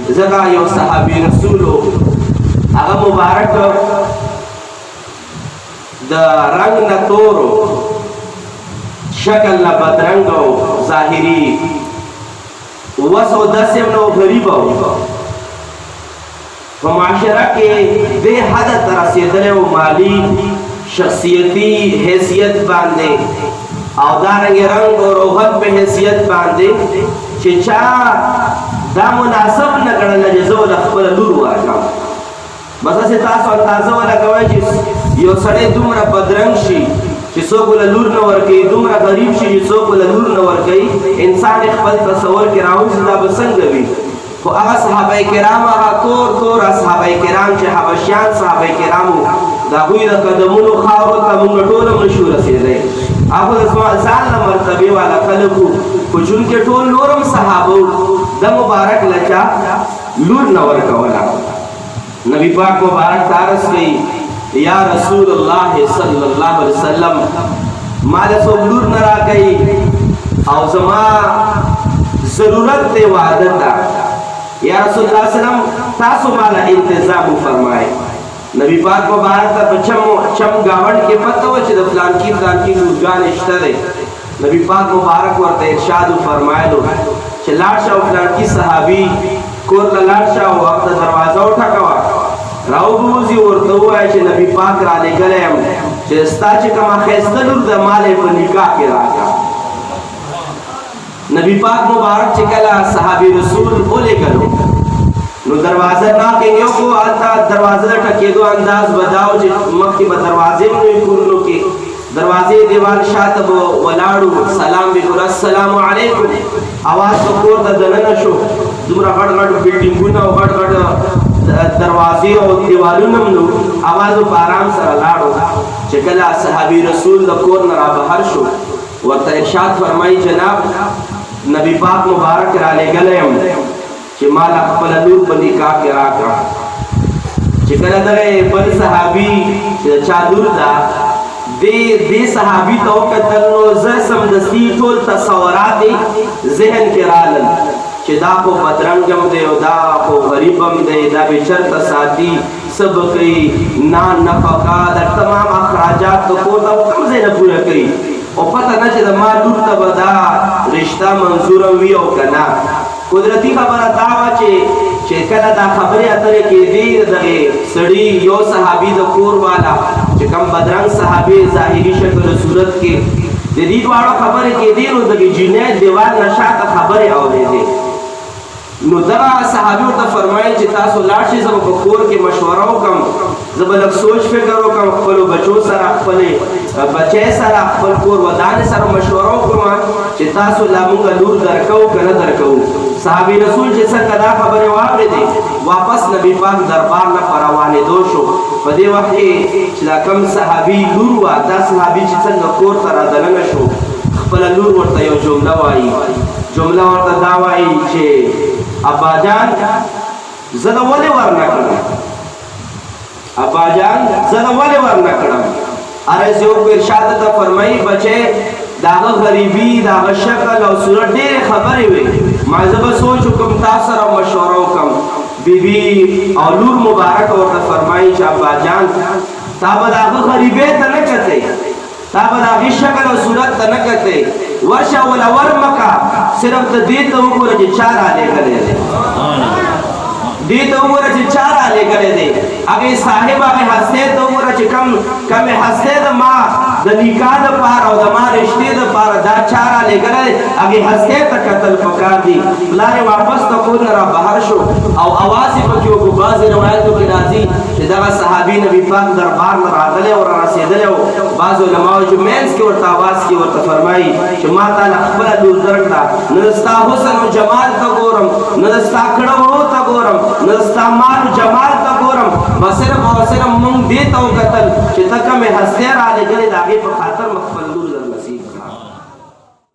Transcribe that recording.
زګه یو صحابي رسولو هغه مبارک د رنگ نه تورو شکل نه بدرنګ او ظاهري وسو دسم نو غریب او په معاشره کې د حد تر رسیدلو مالی شخصیتی حیثیت باندې او دارنګ رنگ او روحت په حیثیت باندې چې چا دا مناسب نه ګڼل چې زه ول خپل لور ورکړم بس تاسو اندازه ولګوئ چې یو سړی دومره بدرنګ شي چې څوک ول لور نه ورکوي دومره غریب شي چې څوک ول لور نه ورکوي انسان خپل تصور کې راوځي دا به څنګه وي خو هغه صحابه کرام هغه تور صحابه کرام چې حبشیان صحابه کرامو د هغوی د قدمونو خاورو ته موږ ټول نشو رسېدی هغه د ځان له مرتبې والا خلکو خو چونکې ټول نورم صحابه د مبارک لچا لور نه ورکوله نبی پاک مبارک تارس کوي یا رسول الله صلی الله علیه وسلم مال څوک لور نه راکوي او زما ضرورت دی واده ته یا رسول الله وسلم تاسو مالا انتظام فرمائے نبی پاک مبارک ته په چم گاونډ کې پته و چې د فلان کی لورګان شته دی نبی پاک مبارک ورته ارشاد فرمایلو چې لاړ شه فلان کی صحابي کور ته لاړ شه او هغه دروازه وټکوه راوبوزي ورته ووایه چې نبی پاک را لېږلی یم چې ستا چې کومه ښایسته لور ده ما یې په نکاح کې راکړه نبی پاک مبارک چې کله صحابي رسول ولېږلو نو دروازه ناکینګ یو کو هلته دروازه د ټکېدو انداز بداو چې مخکې به دروازې نه وي کورونو کې دروازې دیوال شاته به ولاړو سلام به کړو السلام علیکم اواز په کور ته دننه شو دومره غټ غټ بلډینګونه او غټ غټ دروازې او دیوالونه هم نو اواز په آرام سره لاړو چې کله صحابي رسول د کور نه را بهر شو ورته ارشاد فرمایي جناب نبی پاک مبارک را لېږلی یم چې ما له خپله لور په نکاح کې راکړه چې کله دغه بل صحابي چې د چا لور ده دې صحابي ته وکتل نو زه سمدستي ټول تصورات ذهن کې رالل چې دا خو بدرنګ هم دی او دا خو غریب هم دی دا به چېرته ساتي څه به کوي نفقه د تمام اخراجات د کور ته کوم ځای نه پوره کوي او پته نه چې د ما لور ته به دا رشته منظوره وي او که نه قدرتي خبره دا وه چې کله دا خبرې اترې کېدې دغې سړي یو صحابي د کور والا چې کوم بدرنګ صحابي ظاهري شکل و صورت کې د دې دواړو خبرې کېدې نو دغې جنید دیوال نه شاته خبرې اورېدې نو دغه صحابي ورته فرمایل چې تاسو لاړ شئ زه به په کور کې مشوره وکړم زه به لږ سوچ فکر وکړم خپلو بچو سره خپلې بچی سره خپل کور ودانې سره مشوره وکړم چې تاسو لا موږ لور درکوو که نه درکوو صحابي رسول چې څنګه دا خبرې واورېدې واپس نبي پاک دربار نه په روانېدو شو په دې وخت کې چې دا کوم صحابي لور وه دا صحابي چې څنګه کور ته رادننه شو خپله لور ورته یو جمله وایي جمله ورته دا وایي چې اباجان زه د ولې ورنه کړم اباجان زه د ولې ورنه کړم عرض یو په ارشاد ته فرمایي بچې د هغه غریبي د هغه شکل او صورت ډېرې خبرې وې ما زه به سوچ وکړم تاسو سره مشوره وکړم بیبي او لور مبارک ورته فرمایي چې اباجان تا به د هغه غریبۍ ته نه کتئ تا به د هغې شکل او صورت ته نه کتئ ورشه وله ورمکه صرف ته دې ته وګوره چې چا رالېږلی دی دې ته وګوره چې چا رالېږلی دی هغې صاحب هغې هستې ته وګوره چې کمې هستې د ما د نکاح دپاره او د ما رشتې دپاره دا چا رالېږلی دی هغې هستې ته کتل پکار دي پلار یې واپس د کور نه را بهر شو او اواز یې پکې وکړو بعضې روایتو کې راځي چې دغه صحابي نبي پاک دربار نه راغلی او را رسېدلی و بعض علماو چې منځ کې ورته اواز کې ورته فرمایي چې ما تا له خپله لور درکړه نه د ستا حسن او جمال ته ګورم نه د ستا کړه وړو ته ګورم نه د ستا مال او جمال ته ګورم بس صرف او صرف موږ دې ته وکتل چې ته کومې هستې رالېږلې د هغې په خاطر